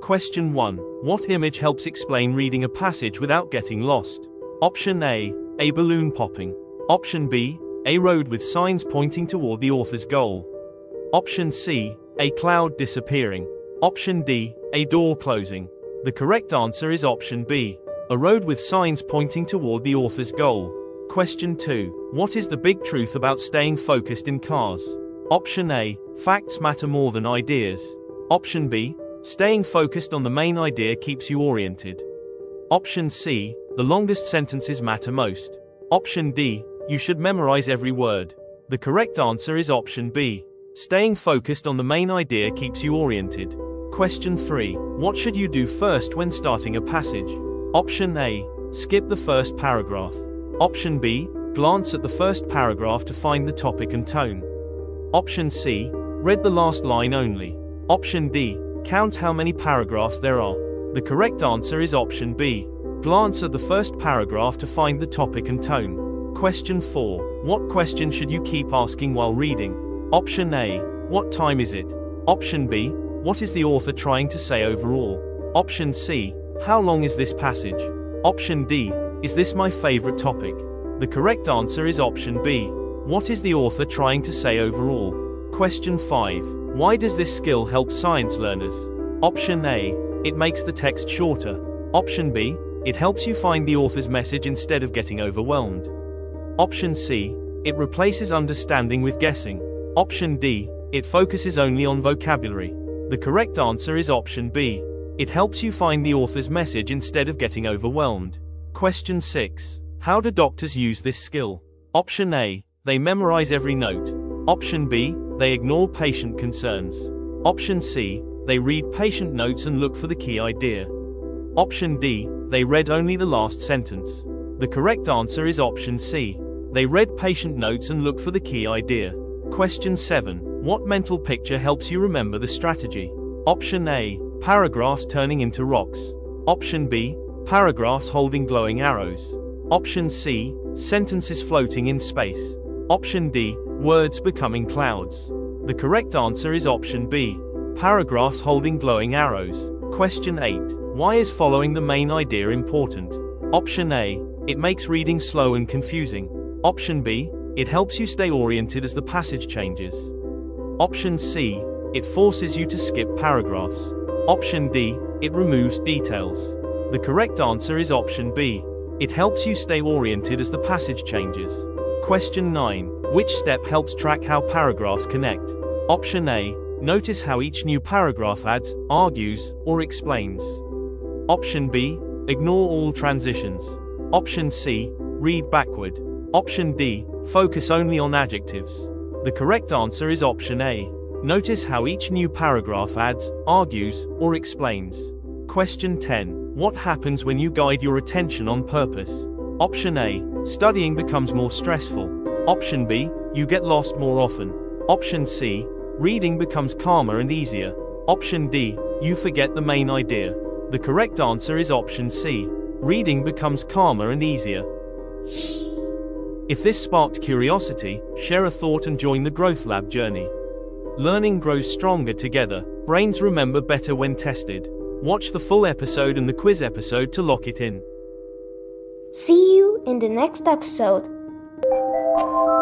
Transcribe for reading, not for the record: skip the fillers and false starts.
Question 1. What image helps explain reading a passage without getting lost? Option A balloon popping. Option B, a road with signs pointing toward the author's goal. Option C, a cloud disappearing. Option D, a door closing. The correct answer is option B, a road with signs pointing toward the author's goal. Question 2. What is the big truth about staying focused in cars? Option A, facts matter more than ideas. Option B, staying focused on the main idea keeps you oriented. Option C, the longest sentences matter most. Option D, you should memorize every word. The correct answer is option B, staying focused on the main idea keeps you oriented. Question 3. What should you do first when starting a passage? Option A, skip the first paragraph. Option B, glance at the first paragraph to find the topic and tone. Option C, read the last line only. Option D, count how many paragraphs there are. The correct answer is option B, glance at the first paragraph to find the topic and tone. Question 4. What question should you keep asking while reading? Option A, what time is it? Option B, what is the author trying to say overall? Option C, how long is this passage? Option D, is this my favorite topic? The correct answer is option B, what is the author trying to say overall? Question 5. Why does this skill help science learners? Option A, it makes the text shorter. Option B, it helps you find the author's message instead of getting overwhelmed. Option C, it replaces understanding with guessing. Option D, it focuses only on vocabulary. The correct answer is option B, it helps you find the author's message instead of getting overwhelmed. Question 6. How do doctors use this skill? Option A, they memorize every note. Option B, they ignore patient concerns. Option C, they read patient notes and look for the key idea. Option D, they read only the last sentence. The correct answer is option C, they read patient notes and look for the key idea. Question 7. What mental picture helps you remember the strategy? Option A, paragraphs turning into rocks. Option B, paragraphs holding glowing arrows. Option C, sentences floating in space. Option D, words becoming clouds. The correct answer is option B, paragraphs holding glowing arrows. Question 8. Why is following the main idea important? Option A, it makes reading slow and confusing. Option B, it helps you stay oriented as the passage changes. Option C, it forces you to skip paragraphs. Option D, it removes details. The correct answer is option B, it helps you stay oriented as the passage changes. Question 9. Which step helps track how paragraphs connect? Option A, notice how each new paragraph adds, argues, or explains. Option B, ignore all transitions. Option C, read backward. Option D, focus only on adjectives. The correct answer is option A, notice how each new paragraph adds, argues, or explains. Question 10. What happens when you guide your attention on purpose? Option A, studying becomes more stressful. Option B, you get lost more often. Option C, reading becomes calmer and easier. Option D, you forget the main idea. The correct answer is option C, reading becomes calmer and easier. If this sparked curiosity, share a thought and join the Growth Lab journey. Learning grows stronger together. Brains remember better when tested. Watch the full episode and the quiz episode to lock it in. See you in the next episode.